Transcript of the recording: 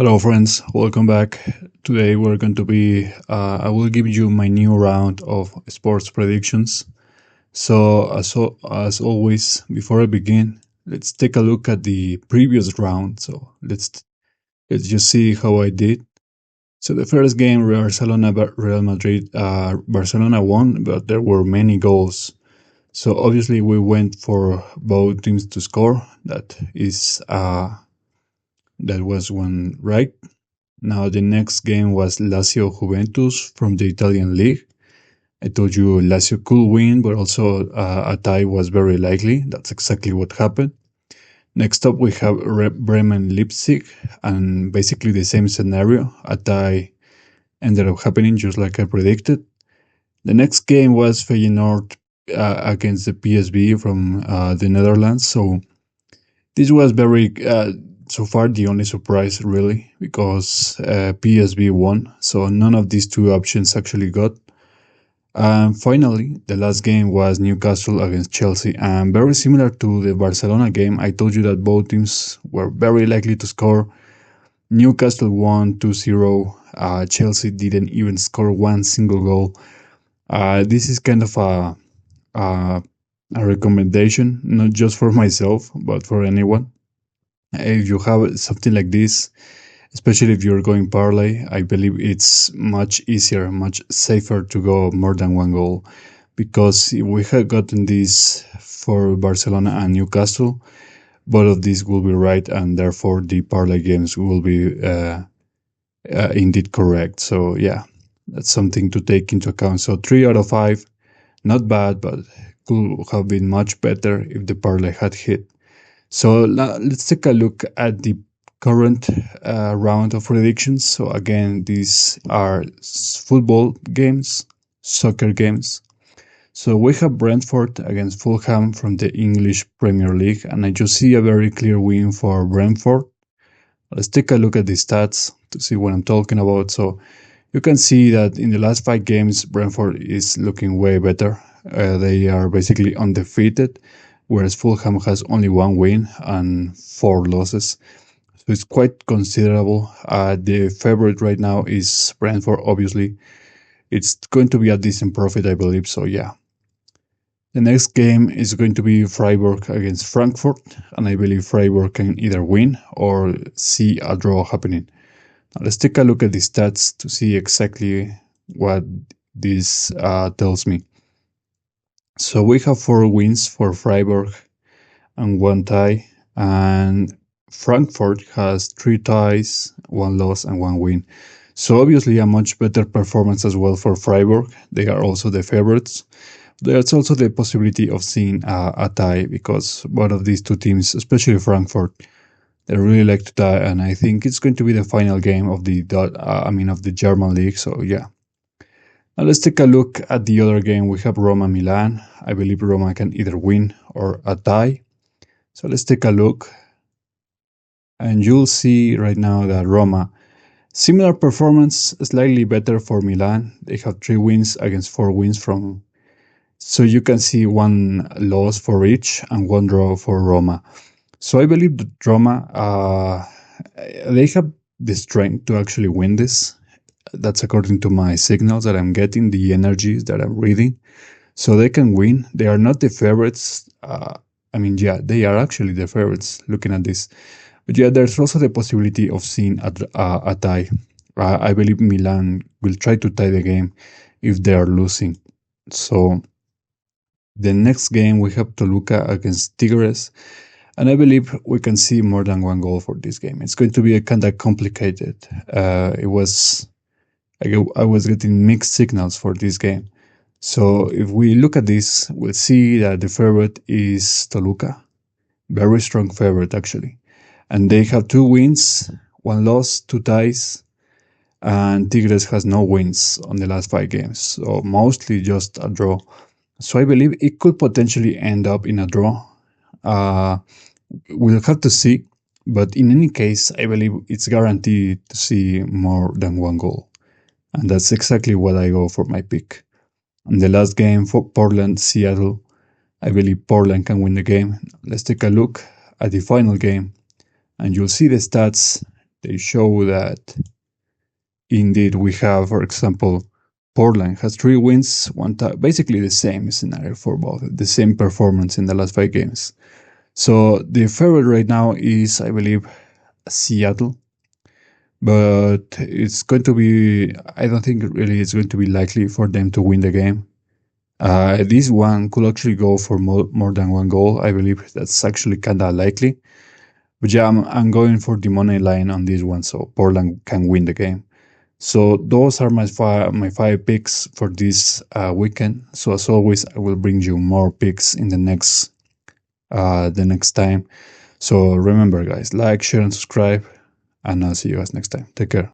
Hello, friends. Welcome back. Today we're going to I will give you my new round of sports predictions. As always, before I begin, let's take a look at the previous round. Let's just see how I did. So the first game, Real Madrid, Barcelona won, but there were many goals. So obviously we went for both teams to score. That was one right. Now the next game was Lazio Juventus from the Italian league. I told you Lazio could win, but also a tie was very likely. That's exactly what happened. Next up, we have Bremen Leipzig, and basically the same scenario. A tie ended up happening just like I predicted. The next game was Feyenoord against the PSV from the Netherlands. So this was very so far the only surprise really because PSV won. So none of these two options actually got. Finally, the last game was Newcastle against Chelsea, and very similar to the Barcelona game. I told you that both teams were very likely to score. Newcastle won 2-0. Chelsea didn't even score one single goal. This is kind of a recommendation, not just for myself, but for anyone. If you have something like this, especially if you're going parlay, I believe it's much easier, much safer to go more than one goal. Because if we had gotten this for Barcelona and Newcastle, both of these will be right, and therefore the parlay games will be indeed correct. So yeah, that's something to take into account. So 3 out of 5, not bad, but could have been much better if the parlay had hit. So let's take a look at the current round of predictions. So again, these are football games, soccer games. So we have Brentford against Fulham from the English Premier League, and I just see a very clear win for Brentford. Let's take a look at the stats to see what I'm talking about. So you can see that in the last 5 games, Brentford is looking way better. They are basically undefeated, whereas Fulham has only 1 win and 4 losses. So it's quite considerable. The favorite right now is Brentford, obviously. It's going to be a decent profit, I believe, so yeah. The next game is going to be Freiburg against Frankfurt, and I believe Freiburg can either win or see a draw happening. Now let's take a look at the stats to see exactly what this tells me. So we have 4 wins for Freiburg and 1 tie, and Frankfurt has 3 ties, 1 loss, and 1 win. So obviously a much better performance as well for Freiburg. They are also the favorites. There's also the possibility of seeing a tie because both of these two teams, especially Frankfurt, they really like to tie, and I think it's going to be the final game of the German league. So yeah. Now let's take a look at the other game. We have Roma Milan. I believe Roma can either win or a tie. So let's take a look. And you'll see right now that Roma, similar performance, slightly better for Milan. They have 3 wins against 4 wins from. So you can see 1 loss for each and 1 draw for Roma. So I believe that Roma, they have the strength to actually win this. That's according to my signals that I'm getting, the energies that I'm reading. So they can win. They are not the favorites. They are actually the favorites looking at this. But yeah, there's also the possibility of seeing a tie. I believe Milan will try to tie the game if they are losing. So the next game we have Toluca against Tigres. And I believe we can see more than 1 goal for this game. It's going to be a kind of complicated. I was getting mixed signals for this game. So if we look at this, we'll see that the favorite is Toluca. Very strong favorite, actually. And they have 2 wins, 1 loss, 2 ties. And Tigres has no wins on the last 5 games. So mostly just a draw. So I believe it could potentially end up in a draw. We'll have to see. But in any case, I believe it's guaranteed to see more than 1 goal. And that's exactly what I go for my pick. And the last game for Portland-Seattle, I believe Portland can win the game. Let's take a look at the final game. And you'll see the stats They show that indeed we have, for example, Portland has 3 wins, basically the same scenario for both, the same performance in the last 5 games. So the favorite right now is, I believe, Seattle, but it's going to be. I don't think really it's going to be likely for them to win the game. This one could actually go for more than one goal. I believe that's actually kind of likely. But yeah, I'm going for the money line on this one, so Portland can win the game. So those are my five picks for this weekend. So as always, I will bring you more picks in the next time. So remember, guys, like, share, and subscribe, and I'll see you guys next time. Take care.